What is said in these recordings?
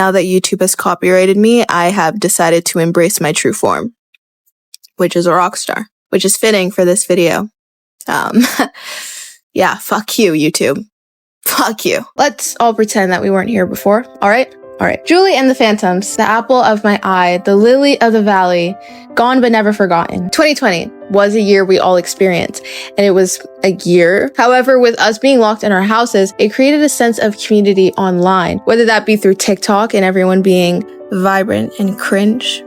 now that YouTube has copyrighted me, I have decided to embrace my true form, which is a rock star, which is fitting for this video. Yeah, fuck you, YouTube. Fuck you. Let's all pretend that we weren't here before, all right? All right. Julie and the Phantoms, the apple of my eye, the lily of the valley, gone but never forgotten. 2020 was a year we all experienced, and it was a year. However, with us being locked in our houses, it created a sense of community online, whether that be through TikTok and everyone being vibrant and cringe.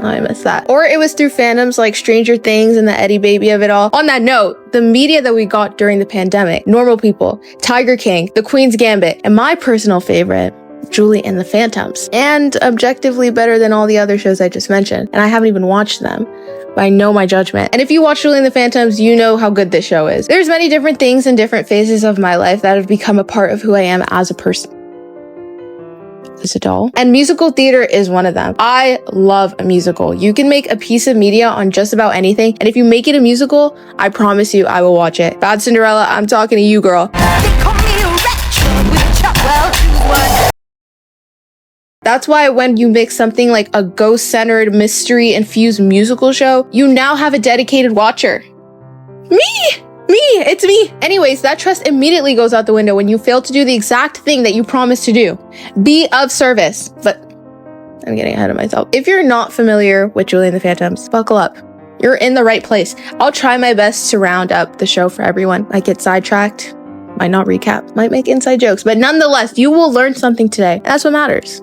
Oh, I miss that. Or it was through fandoms like Stranger Things and the Eddie Baby of it all. On that note, the media that we got during the pandemic, Normal People, Tiger King, The Queen's Gambit, and my personal favorite, Julie and the Phantoms, and objectively better than all the other shows I just mentioned. And I haven't even watched them, but I know my judgment. And if you watch Julie and the Phantoms, you know how good this show is. There's many different things in different phases of my life that have become a part of who I am as a person. As a doll. And musical theater is one of them. I love a musical. You can make a piece of media on just about anything, and if you make it a musical, I promise you I will watch it. Bad Cinderella, I'm talking to you, girl. That's why when you make something like a ghost-centered, mystery-infused musical show, you now have a dedicated watcher. It's me. Anyways, that trust immediately goes out the window when you fail to do the exact thing that you promised to do. Be of service. But I'm getting ahead of myself. If you're not familiar with Julie and the Phantoms, buckle up. You're in the right place. I'll try my best to round up the show for everyone. Might get sidetracked, might not recap, might make inside jokes, but nonetheless, you will learn something today. And that's what matters.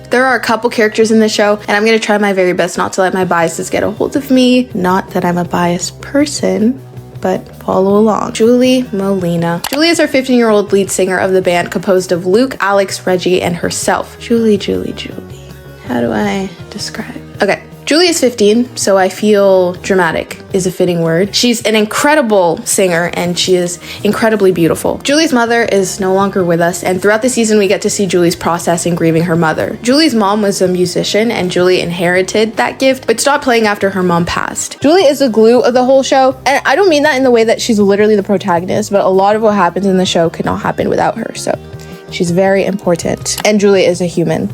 There are a couple characters in the show, and I'm going to try my very best not to let my biases get a hold of me. Not that I'm a biased person, but follow along. Julie Molina. Julie is our 15-year-old lead singer of the band, composed of Luke, Alex, Reggie, and herself. Julie. How do I describe? Okay. Julie is 15, so I feel dramatic is a fitting word. She's an incredible singer, and she is incredibly beautiful. Julie's mother is no longer with us, and throughout the season, we get to see Julie's process in grieving her mother. Julie's mom was a musician, and Julie inherited that gift, but stopped playing after her mom passed. Julie is the glue of the whole show, and I don't mean that in the way that she's literally the protagonist, but a lot of what happens in the show could not happen without her, so she's very important. And Julie is a human.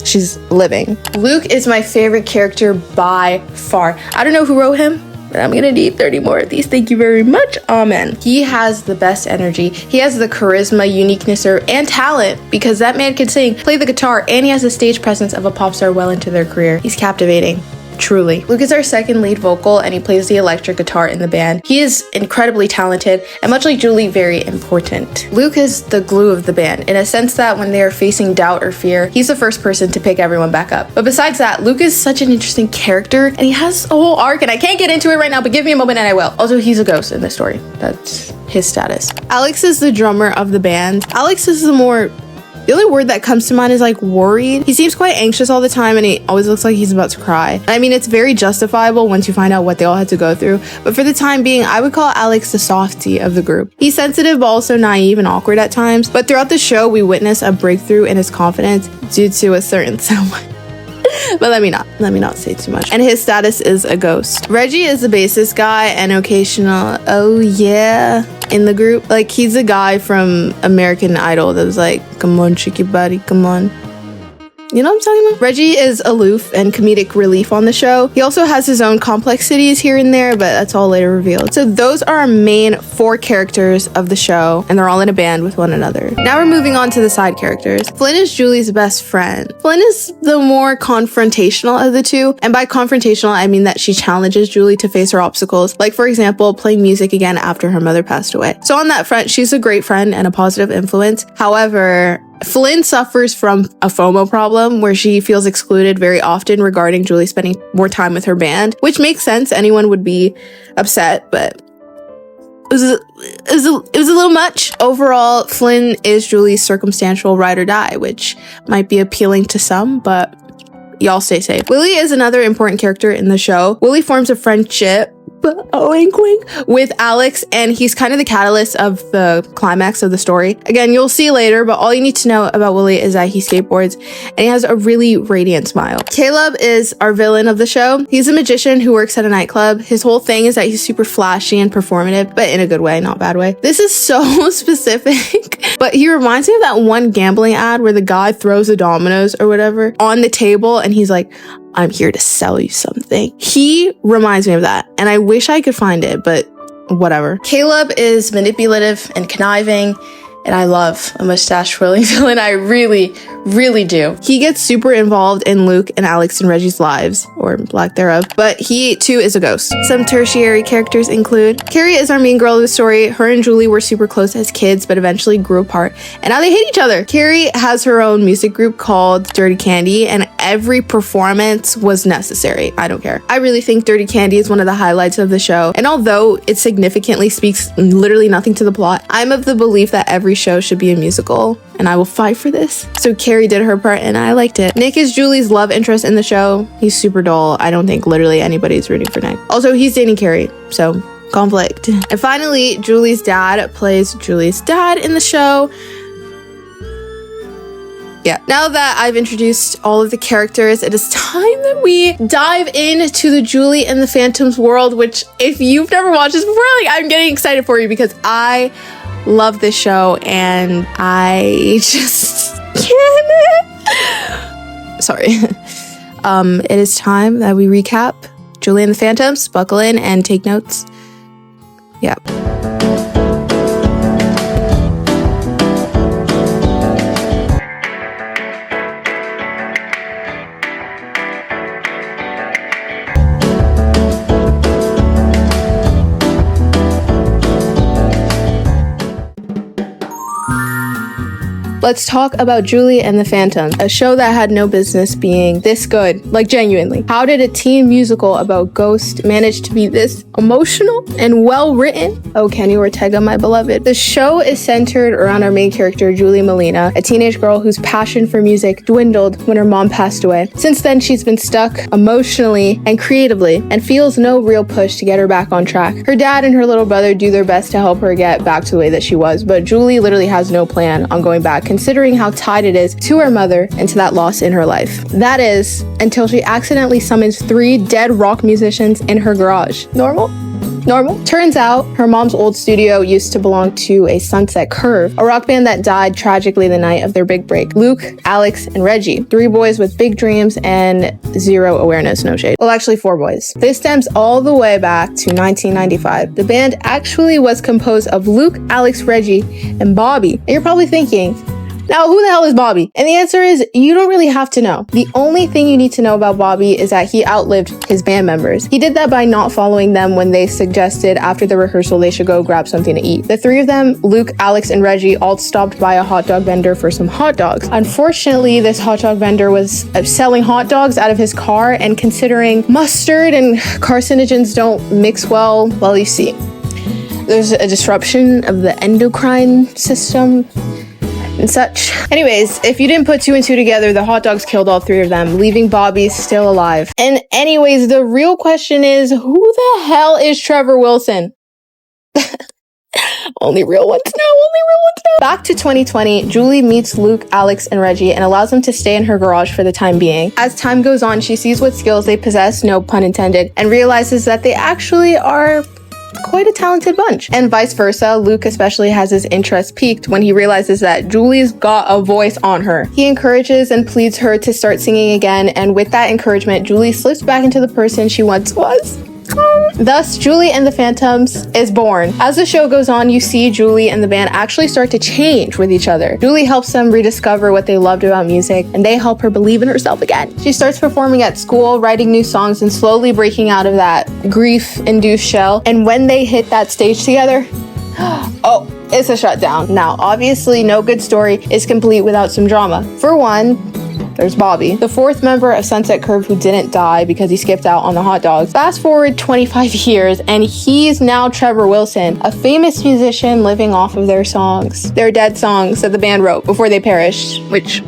She's living. Luke is my favorite character by far. I don't know who wrote him, but I'm gonna need 30 more of these. Thank you very much. Amen. He has the best energy. He has the charisma, uniqueness, and talent, because that man can sing, play the guitar, and he has the stage presence of a pop star well into their career. He's captivating. Truly. Luke is our second lead vocal, and he plays the electric guitar in the band. He is incredibly talented, and much like Julie, very important. Luke is the glue of the band, in a sense that when they are facing doubt or fear, he's the first person to pick everyone back up. But besides that, Luke is such an interesting character, and he has a whole arc, and I can't get into it right now, but give me a moment and I will. Also, he's a ghost in this story. That's his status. Alex is the drummer of the band. Alex is the only word that comes to mind is like worried. He seems quite anxious all the time, and he always looks like he's about to cry. I mean, it's very justifiable once you find out what they all had to go through, but for the time being, I would call Alex the softie of the group. He's sensitive, but also naive and awkward at times, but throughout the show, we witness a breakthrough in his confidence due to a certain someone. But let me not say too much. And his status is a ghost. Reggie is the bassist guy and occasional oh yeah in the group. Like, he's a guy from American Idol that was like, come on, shake your body, come on. You know what I'm talking about? Reggie is aloof and comedic relief on the show. He also has his own complexities here and there, but that's all later revealed. So those are our main 4 characters of the show, and they're all in a band with one another. Now we're moving on to the side characters. Flynn is Julie's best friend. Flynn is the more confrontational of the two, and by confrontational, I mean that she challenges Julie to face her obstacles, like for example, playing music again after her mother passed away. So on that front, she's a great friend and a positive influence. However, Flynn suffers from a FOMO problem where she feels excluded very often regarding Julie spending more time with her band, which makes sense. Anyone would be upset, but it was a little much. Overall, Flynn is Julie's circumstantial ride or die, which might be appealing to some, but y'all stay safe. Willie is another important character in the show. Willie forms a friendship wink wink, with Alex, and he's kind of the catalyst of the climax of the story. Again, you'll see later, but all you need to know about Willie is that he skateboards and he has a really radiant smile. Caleb is our villain of the show. He's a magician who works at a nightclub. His whole thing is that he's super flashy and performative, but in a good way, not bad way. This is so specific, but he reminds me of that one gambling ad where the guy throws the dominoes or whatever on the table and he's like, I'm here to sell you something. He reminds me of that, and I wish I could find it, but whatever. Caleb is manipulative and conniving, and I love a mustache twirling villain. I really, really do. He gets super involved in Luke and Alex and Reggie's lives, or lack thereof, but he too is a ghost. Some tertiary characters include Carrie is our main girl of the story. Her and Julie were super close as kids, but eventually grew apart, and now they hate each other. Carrie has her own music group called Dirty Candy, and every performance was necessary. I don't care. I really think Dirty Candy is one of the highlights of the show, and although it significantly speaks literally nothing to the plot, I'm of the belief that every show should be a musical, and I will fight for this. So Carrie did her part and I liked it. Nick is Julie's love interest in the show. He's super dull. I don't think literally anybody's rooting for Nick. Also, he's dating Carrie, so conflict. And finally, Julie's dad plays Julie's dad in the show. Yeah, now that I've introduced all of the characters, it is time that we dive into the Julie and the Phantoms world, which if you've never watched this before, like, I'm getting excited for you because I love this show and I just can't. Sorry. It is time that we recap Julie and the Phantoms. Buckle in and take notes. Yeah. Let's talk about Julie and the Phantoms, a show that had no business being this good, like genuinely. How did a teen musical about ghosts manage to be this emotional and well written? Oh, Kenny Ortega, my beloved. The show is centered around our main character, Julie Molina, a teenage girl whose passion for music dwindled when her mom passed away. Since then, she's been stuck emotionally and creatively and feels no real push to get her back on track. Her dad and her little brother do their best to help her get back to the way that she was, but Julie literally has no plan on going back, considering how tied it is to her mother and to that loss in her life. That is, until she accidentally summons 3 dead rock musicians in her garage. Normal? Turns out her mom's old studio used to belong to a Sunset Curve, a rock band that died tragically the night of their big break. Luke, Alex, and Reggie, 3 boys with big dreams and 0 awareness, no shade. Well, actually 4 boys. This stems all the way back to 1995. The band actually was composed of Luke, Alex, Reggie, and Bobby. And you're probably thinking, now, who the hell is Bobby? And the answer is, you don't really have to know. The only thing you need to know about Bobby is that he outlived his band members. He did that by not following them when they suggested after the rehearsal they should go grab something to eat. The 3 of them, Luke, Alex, and Reggie, all stopped by a hot dog vendor for some hot dogs. Unfortunately, this hot dog vendor was selling hot dogs out of his car, and considering mustard and carcinogens don't mix well, you see, there's a disruption of the endocrine system and such. Anyways, if you didn't put 2 and 2 together, the hot dogs killed all 3 of them, leaving Bobby still alive. And anyways, the real question is, who the hell is Trevor Wilson? Only real ones know. Back to 2020, Julie meets Luke, Alex, and Reggie and allows them to stay in her garage for the time being. As time goes on, she sees what skills they possess, no pun intended, and realizes that they actually are quite a talented bunch. And vice versa, Luke especially has his interest piqued when he realizes that Julie's got a voice on her. He encourages and pleads her to start singing again, and with that encouragement, Julie slips back into the person she once was. Thus, Julie and the Phantoms is born. As the show goes on, you see Julie and the band actually start to change with each other. Julie helps them rediscover what they loved about music, and they help her believe in herself again. She starts performing at school, writing new songs, and slowly breaking out of that grief-induced shell. And when they hit that stage together, oh, it's a shutdown. Now, obviously, no good story is complete without some drama. For one, there's Bobby, the 4th member of Sunset Curve who didn't die because he skipped out on the hot dogs. Fast forward 25 years, and he's now Trevor Wilson, a famous musician living off of their songs, their dead songs that the band wrote before they perished, which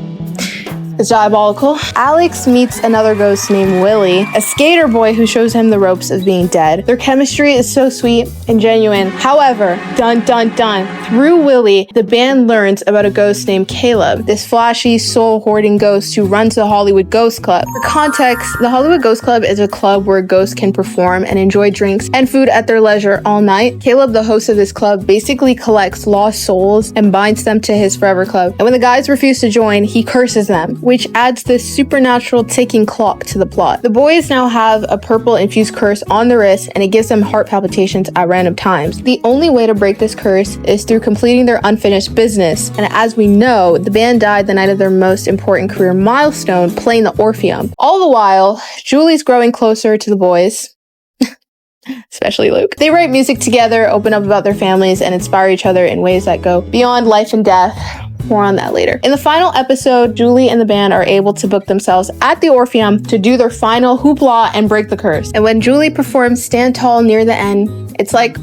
It's diabolical. Alex meets another ghost named Willie, a skater boy who shows him the ropes of being dead. Their chemistry is so sweet and genuine. However, dun dun dun, through Willie, the band learns about a ghost named Caleb, this flashy, soul-hoarding ghost who runs the Hollywood Ghost Club. For context, the Hollywood Ghost Club is a club where ghosts can perform and enjoy drinks and food at their leisure all night. Caleb, the host of this club, basically collects lost souls and binds them to his forever club. And when the guys refuse to join, he curses them, which adds this supernatural ticking clock to the plot. The boys now have a purple infused curse on the wrist, and it gives them heart palpitations at random times. The only way to break this curse is through completing their unfinished business. And as we know, the band died the night of their most important career milestone, playing the Orpheum. All the while, Julie's growing closer to the boys. Especially Luke. They write music together, open up about their families, and inspire each other in ways that go beyond life and death. More on that later. In the final episode, Julie and the band are able to book themselves at the Orpheum to do their final hoopla and break the curse. And when Julie performs Stand Tall near the end, it's like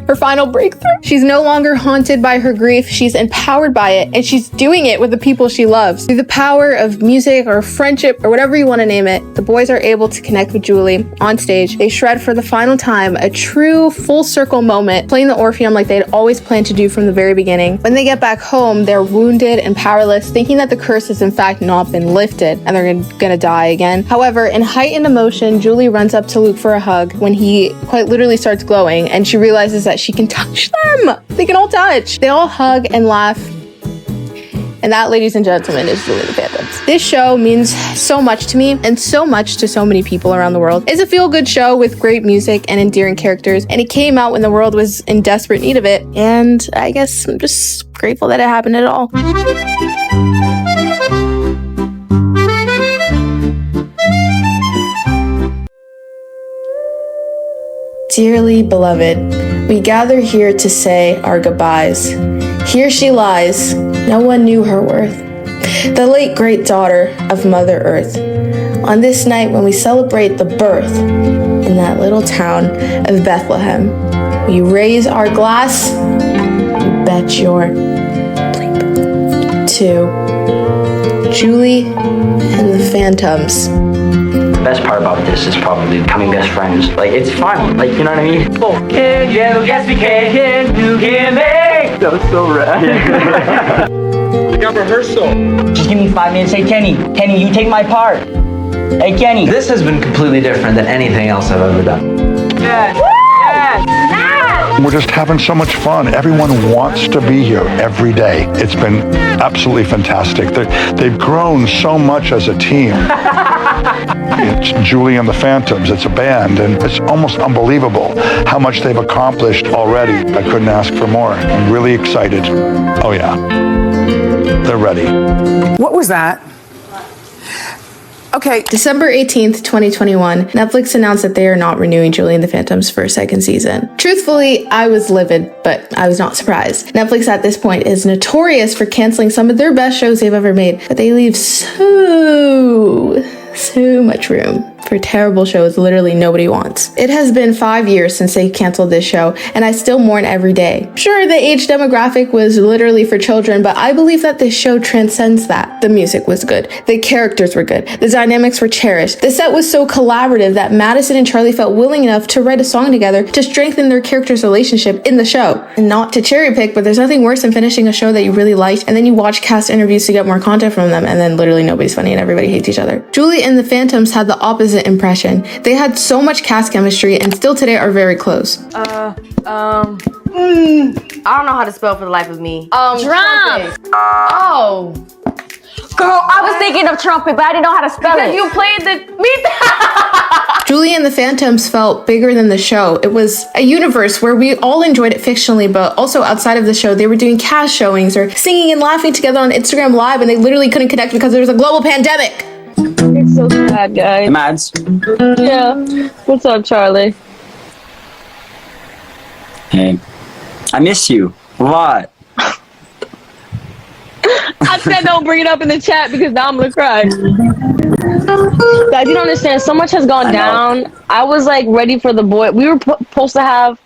her final breakthrough. She's no longer haunted by her grief. She's empowered by it, and she's doing it with the people she loves. Through the power of music or friendship or whatever you want to name it, the boys are able to connect with Julie on stage. They shred for the final time, a true full circle moment, playing the Orpheum like they'd always planned to do from the very beginning. When they get back home, they're wounded and powerless, thinking that the curse has in fact not been lifted and they're gonna die again. However, in heightened emotion, Julie runs up to Luke for a hug when he quite literally starts glowing, and she realizes that she can touch them. They can all touch. They all hug and laugh. And that, ladies and gentlemen, is Julie and the Phantoms. This show means so much to me and so much to so many people around the world. It's a feel-good show with great music and endearing characters, and it came out when the world was in desperate need of it. And I guess I'm just grateful that it happened at all. Dearly beloved, we gather here to say our goodbyes. Here she lies, no one knew her worth. The late great daughter of Mother Earth. On this night when we celebrate the birth in that little town of Bethlehem, we raise our glass, you bet your bleep, to Julie and the Phantoms. The best part about this is probably becoming best friends. Like, it's fun. Like, you know what I mean? Oh, can you? Yes, we can. You can make. That was so rad. We got rehearsal. Just give me 5 minutes. Hey, Kenny, you take my part. Hey, Kenny. This has been completely different than anything else I've ever done. Yes. We're just having so much fun. Everyone wants to be here every day. It's been absolutely fantastic. They've grown so much as a team. It's Julie and the Phantoms. It's a band, and it's almost unbelievable how much they've accomplished already. I couldn't ask for more. I'm really excited. Oh yeah, they're ready. What was that? Okay. December 18th, 2021, Netflix announced that they are not renewing Julie and the Phantoms for a second season. Truthfully, I was livid, but I was not surprised. Netflix at this point is notorious for canceling some of their best shows they've ever made, but they leave so much room for terrible shows literally nobody wants. It has been 5 years since they canceled this show, and I still mourn every day. Sure, the age demographic was literally for children, but I believe that this show transcends that. The music was good. The characters were good. The dynamics were cherished. The set was so collaborative that Madison and Charlie felt willing enough to write a song together to strengthen their characters' relationship in the show. And not to cherry pick, but there's nothing worse than finishing a show that you really liked, and then you watch cast interviews to get more content from them, and then literally nobody's funny and everybody hates each other. Julie and the Phantoms had the opposite impression. They had so much cast chemistry and still today are very close. I don't know how to spell for the life of me. Drum. Oh. Girl, I was thinking of trumpet, but I didn't know how to spell Because it. you played the Julie and the Phantoms felt bigger than the show. It was a universe where we all enjoyed it fictionally, but also outside of the show, they were doing cast showings or singing and laughing together on Instagram Live, and they literally couldn't connect because there was a global pandemic. It's so sad, guys. Mads. Yeah. What's up, Charlie? Hey. I miss you. What? I said don't bring it up in the chat because now I'm gonna cry. Guys, you don't understand. So much has gone down. I was like ready for the boy. We were supposed to have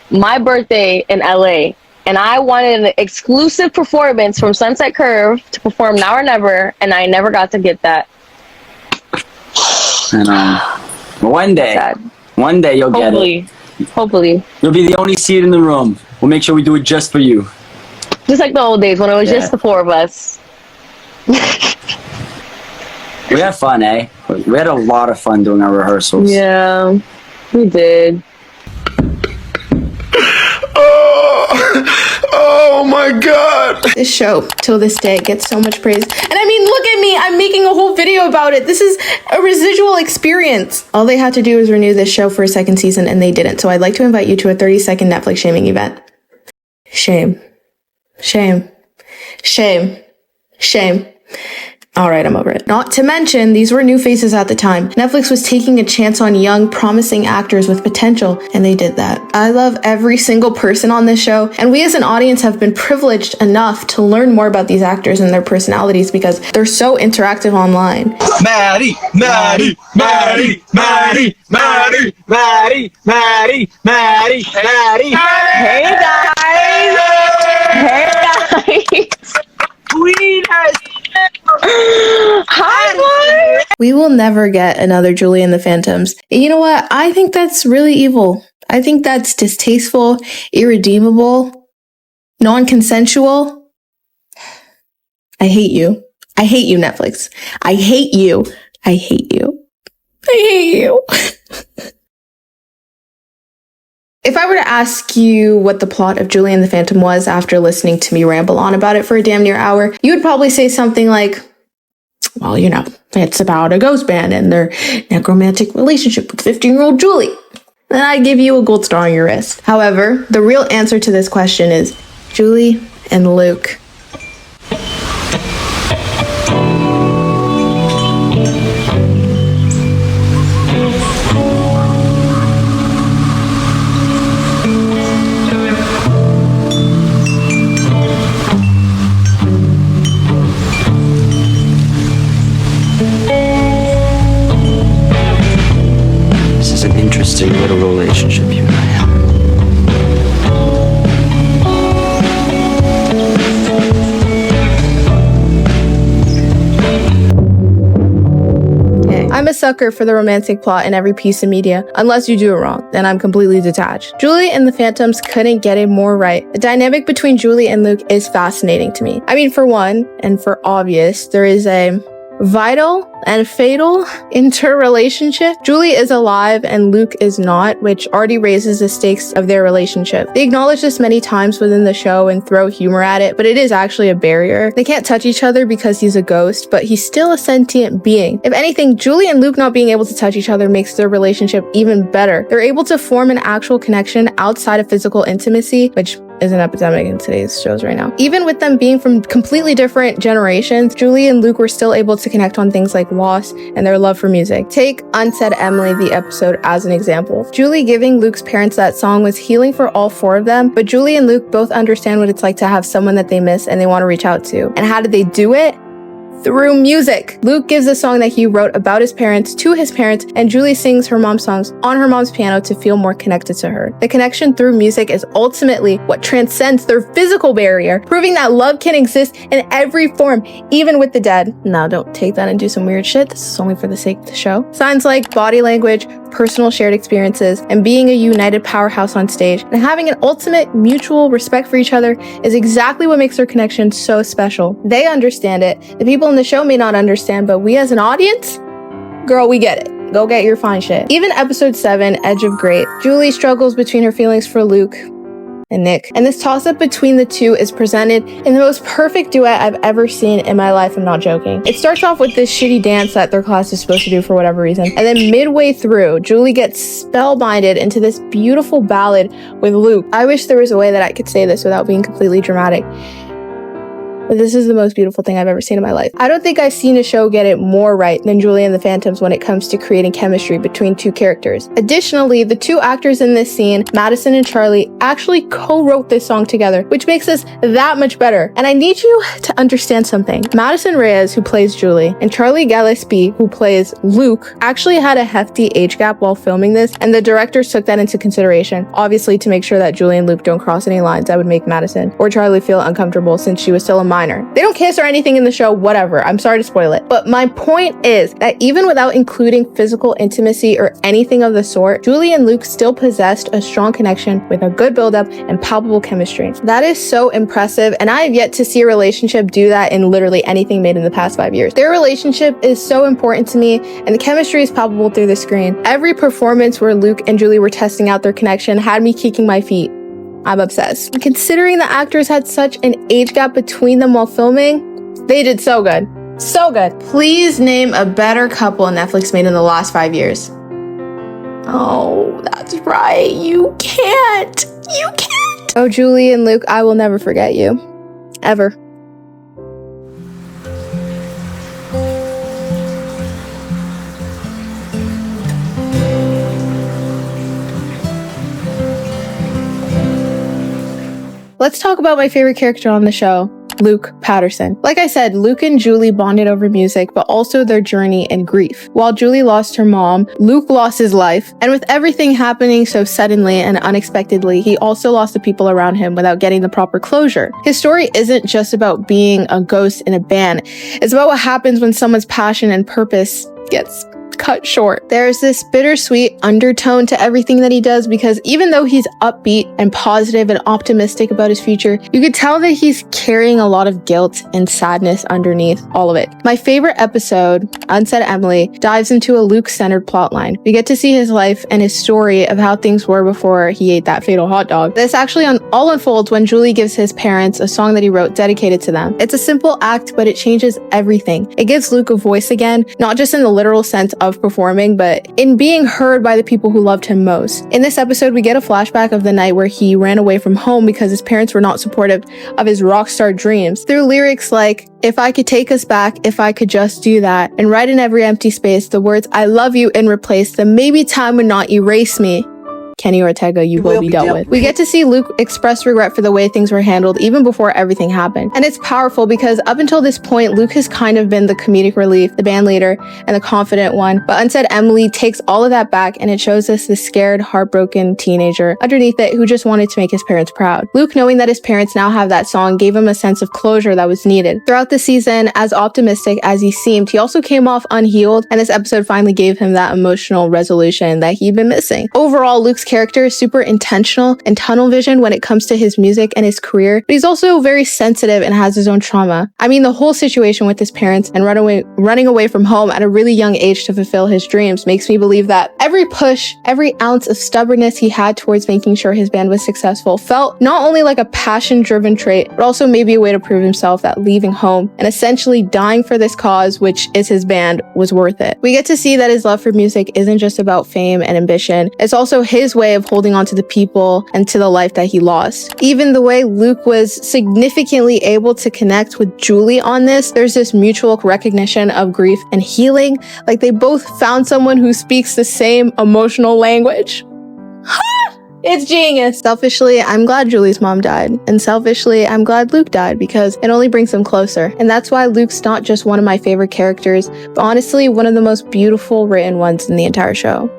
my birthday in LA, And I wanted an exclusive performance from Sunset Curve to perform Now or Never, and I never got to get that. I know. One day. Sad. One day you'll get it. Hopefully. You'll be the only seat in the room. We'll make sure we do it just for you. Just like the old days when it was just the four of us. We had fun, eh? We had a lot of fun doing our rehearsals. Yeah, we did. Oh my God. This show, till this day, gets so much praise. And I mean, look at me. I'm making a whole video about it. This is a residual experience. All they had to do was renew this show for a second season, and they didn't. So I'd like to invite you to a 30-second Netflix shaming event. Shame. Shame. Shame. Shame. All right, I'm over it. Not to mention, these were new faces at the time. Netflix was taking a chance on young, promising actors with potential, and they did that. I love every single person on this show, and we as an audience have been privileged enough to learn more about these actors and their personalities because they're so interactive online. Maddie, Maddie, Maddie, Maddie, Maddie, Maddie, Maddie, Maddie, Maddie. Hey guys! Hey guys! Queen has. Hi, boy! We will never get another Julie and the Phantoms. You know what? I think that's really evil. I think that's distasteful, irredeemable, non-consensual. I hate you. I hate you, Netflix. I hate you. I hate you. I hate you. If I were to ask you what the plot of Julie and the Phantom was after listening to me ramble on about it for a damn near hour, you would probably say something like, well, you know, it's about a ghost band and their necromantic relationship with 15-year-old Julie. Then I give you a gold star on your wrist. However, the real answer to this question is Julie and Luke. Interesting little relationship you and I have. Okay. I'm a sucker for the romantic plot in every piece of media, unless you do it wrong, then I'm completely detached. Julie and the Phantoms couldn't get it more right. The dynamic between Julie and Luke is fascinating to me. I mean, for one, and for obvious, there is a vital and fatal interrelationship. Julie is alive and Luke is not, which already raises the stakes of their relationship. They acknowledge this many times within the show and throw humor at it, but it is actually a barrier. They can't touch each other because he's a ghost, but he's still a sentient being. If anything, Julie and Luke not being able to touch each other makes their relationship even better. They're able to form an actual connection outside of physical intimacy, which is an epidemic in today's shows right now. Even with them being from completely different generations, Julie and Luke were still able to connect on things like loss and their love for music. Take Unsaid Emily, the episode, as an example. Julie giving Luke's parents that song was healing for all four of them, but Julie and Luke both understand what it's like to have someone that they miss and they want to reach out to. And how did they do it? Through music. Luke gives a song that he wrote about his parents to his parents, and Julie sings her mom's songs on her mom's piano to feel more connected to her. The connection through music is ultimately what transcends their physical barrier, proving that love can exist in every form, even with the dead. Now, don't take that and do some weird shit. This is only for the sake of the show. Signs like body language, personal shared experiences, and being a united powerhouse on stage, and having an ultimate mutual respect for each other is exactly what makes their connection so special. They understand it. The people in the show may not understand, but we as an audience, girl, we get it. Go get your fine shit. Even episode 7, Edge of Great, Julie struggles between her feelings for Luke and Nick. And this toss-up between the two is presented in the most perfect duet I've ever seen in my life. I'm not joking. It starts off with this shitty dance that their class is supposed to do for whatever reason. And then midway through, Julie gets spellbinded into this beautiful ballad with Luke. I wish there was a way that I could say this without being completely dramatic. but this is the most beautiful thing I've ever seen in my life. I don't think I've seen a show get it more right than Julie and the Phantoms when it comes to creating chemistry between two characters. Additionally, the two actors in this scene, Madison and Charlie, actually co-wrote this song together, which makes this that much better. And I need you to understand something. Madison Reyes, who plays Julie, and Charlie Gillespie, who plays Luke, actually had a hefty age gap while filming this, and the directors took that into consideration, obviously to make sure that Julie and Luke don't cross any lines that would make Madison or Charlie feel uncomfortable since she was still a minor. They don't kiss or anything in the show, whatever. I'm sorry to spoil it. But my point is that even without including physical intimacy or anything of the sort, Julie and Luke still possessed a strong connection with a good buildup and palpable chemistry. That is so impressive, and I have yet to see a relationship do that in literally anything made in the past 5 years. Their relationship is so important to me, and the chemistry is palpable through the screen. Every performance where Luke and Julie were testing out their connection had me kicking my feet. I'm obsessed. And considering the actors had such an age gap between them while filming, they did so good. So good. Please name a better couple Netflix made in the last 5 years. Oh, that's right. You can't. You can't. Oh, Julie and Luke, I will never forget you. Ever. Let's talk about my favorite character on the show, Luke Patterson. Like I said, Luke and Julie bonded over music, but also their journey and grief. While Julie lost her mom, Luke lost his life. And with everything happening so suddenly and unexpectedly, he also lost the people around him without getting the proper closure. His story isn't just about being a ghost in a band. It's about what happens when someone's passion and purpose gets cut short. There's this bittersweet undertone to everything that he does, because even though he's upbeat and positive and optimistic about his future, you could tell that he's carrying a lot of guilt and sadness underneath all of it. My favorite episode, Unsaid Emily, dives into a Luke-centered plotline. We get to see his life and his story of how things were before he ate that fatal hot dog. This actually all unfolds when Julie gives his parents a song that he wrote dedicated to them. It's a simple act, but it changes everything. It gives Luke a voice again, not just in the literal sense of performing, but in being heard by the people who loved him most. In this episode, we get a flashback of the night where he ran away from home because his parents were not supportive of his rock star dreams, through lyrics like, "If I could take us back, if I could just do that," and write in every empty space the words, "I love you," and replace the "maybe time would not erase me." Kenny Ortega, you will be dealt with. We get to see Luke express regret for the way things were handled even before everything happened. And it's powerful because up until this point, Luke has kind of been the comedic relief, the band leader, and the confident one. But Unsaid Emily takes all of that back, and it shows us the scared, heartbroken teenager underneath it who just wanted to make his parents proud. Luke, knowing that his parents now have that song, gave him a sense of closure that was needed. Throughout the season, as optimistic as he seemed, he also came off unhealed, and this episode finally gave him that emotional resolution that he'd been missing. Overall, Luke's character is super intentional and tunnel vision when it comes to his music and his career, but he's also very sensitive and has his own trauma. I mean, the whole situation with his parents and running away from home at a really young age to fulfill his dreams makes me believe that every push, every ounce of stubbornness he had towards making sure his band was successful felt not only like a passion-driven trait, but also maybe a way to prove himself that leaving home and essentially dying for this cause, which is his band, was worth it. We get to see that his love for music isn't just about fame and ambition. It's also his way of holding on to the people and to the life that he lost. Even the way Luke was significantly able to connect with Julie on this, there's this mutual recognition of grief and healing. Like they both found someone who speaks the same emotional language. It's genius. Selfishly, I'm glad Julie's mom died. And selfishly, I'm glad Luke died because it only brings them closer. And that's why Luke's not just one of my favorite characters, but honestly, one of the most beautiful written ones in the entire show.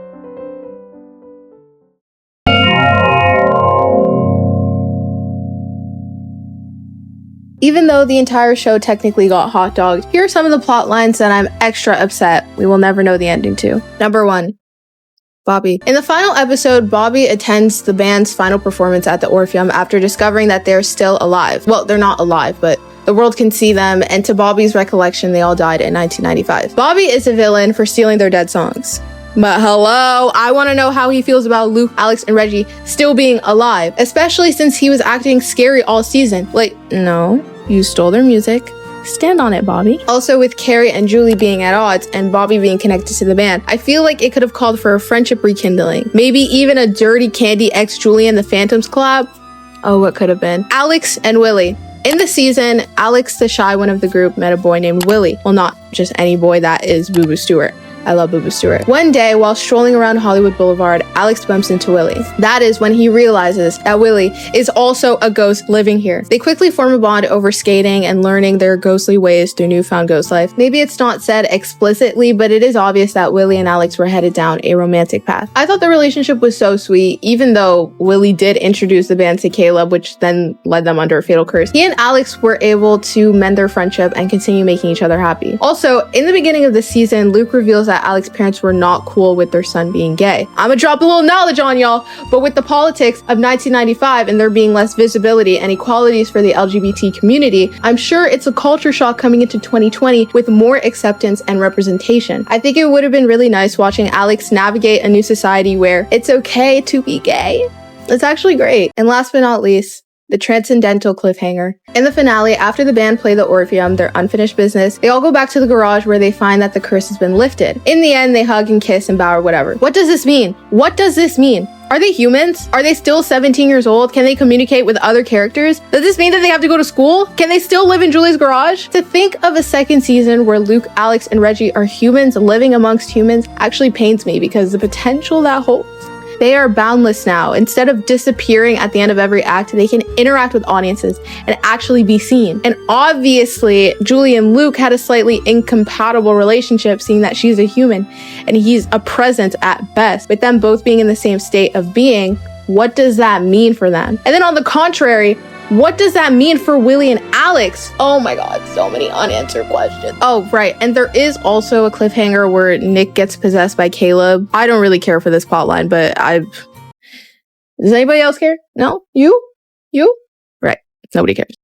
Even though the entire show technically got hot dogged, here are some of the plot lines that I'm extra upset we will never know the ending to. Number 1. Bobby. In the final episode, Bobby attends the band's final performance at the Orpheum after discovering that they're still alive. Well, they're not alive, but the world can see them, and to Bobby's recollection, they all died in 1995. Bobby is a villain for stealing their dead songs. But hello, I want to know how he feels about Luke, Alex, and Reggie still being alive, especially since he was acting scary all season. Like, no, you stole their music. Stand on it, Bobby. Also, with Carrie and Julie being at odds and Bobby being connected to the band, I feel like it could have called for a friendship rekindling. Maybe even a Dirty Candy x Julie and the Phantoms collab. Oh, what could have been. Alex and Willie. In the season, Alex, the shy one of the group, met a boy named Willie. Well, not just any boy, that is Boo Boo Stewart. I love Boo Boo Stewart. One day, while strolling around Hollywood Boulevard, Alex bumps into Willie. That is when he realizes that Willie is also a ghost living here. They quickly form a bond over skating and learning their ghostly ways through newfound ghost life. Maybe it's not said explicitly, but it is obvious that Willie and Alex were headed down a romantic path. I thought the relationship was so sweet, even though Willie did introduce the band to Caleb, which then led them under a fatal curse. He and Alex were able to mend their friendship and continue making each other happy. Also, in the beginning of the season, Luke reveals that Alex's parents were not cool with their son being gay. I'ma drop a little knowledge on y'all, but with the politics of 1995 and there being less visibility and equalities for the LGBT community, I'm sure it's a culture shock coming into 2020 with more acceptance and representation. I think it would have been really nice watching Alex navigate a new society where it's okay to be gay. It's actually great. And last but not least, the transcendental cliffhanger. In the finale, after the band play the Orpheum, their unfinished business, they all go back to the garage where they find that the curse has been lifted. In the end, they hug and kiss and bow or whatever. What does this mean? What does this mean? Are they humans? Are they still 17 years old? Can they communicate with other characters? Does this mean that they have to go to school? Can they still live in Julie's garage? To think of a second season where Luke, Alex, and Reggie are humans living amongst humans actually pains me because the potential that holds. They are boundless now. Instead of disappearing at the end of every act, they can interact with audiences and actually be seen. And obviously, Julie and Luke had a slightly incompatible relationship, seeing that she's a human and he's a presence at best. With them both being in the same state of being, what does that mean for them? And then on the contrary, what does that mean for Willie and Alex? Oh my God, so many unanswered questions. Oh, right. And there is also a cliffhanger where Nick gets possessed by Caleb. I don't really care for this plotline, but does anybody else care? No? You? Right. Nobody cares.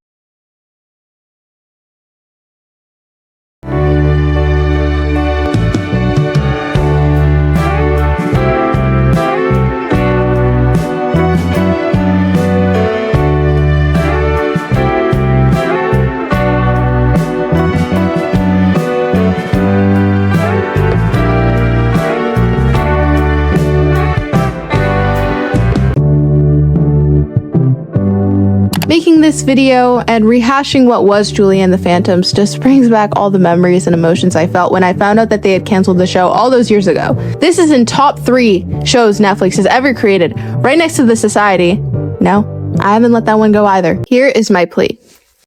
Making this video and rehashing what was Julie and the Phantoms just brings back all the memories and emotions I felt when I found out that they had canceled the show all those years ago. This is in top 3 shows Netflix has ever created, right next to The Society. No, I haven't let that one go either. Here is my plea.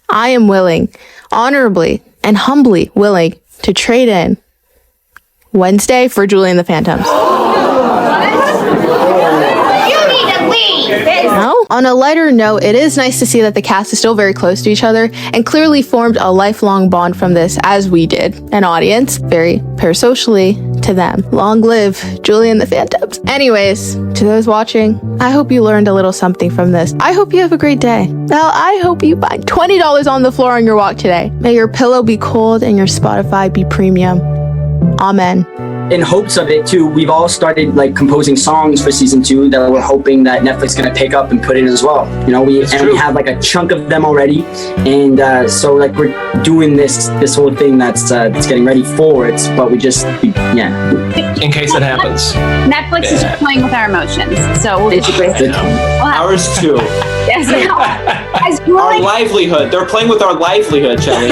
I am willing, honorably and humbly willing, to trade in Wednesday for Julie and the Phantoms. No? On a lighter note, it is nice to see that the cast is still very close to each other and clearly formed a lifelong bond from this, as we did. An audience, very parasocially, to them. Long live Julie and the Phantoms. Anyways, to those watching, I hope you learned a little something from this. I hope you have a great day. Now, I hope you find $20 on the floor on your walk today. May your pillow be cold and your Spotify be premium. Amen. In hopes of it too, we've all started like composing songs for season 2 that we're hoping that Netflix is gonna pick up and put in as well. You know, we have like a chunk of them already, and so like we're doing this whole thing that's getting ready for it. But we just In case it happens. Netflix is playing with our emotions, so we'll basically Ours too. Yes. Our livelihood. They're playing with our livelihood, Shelly.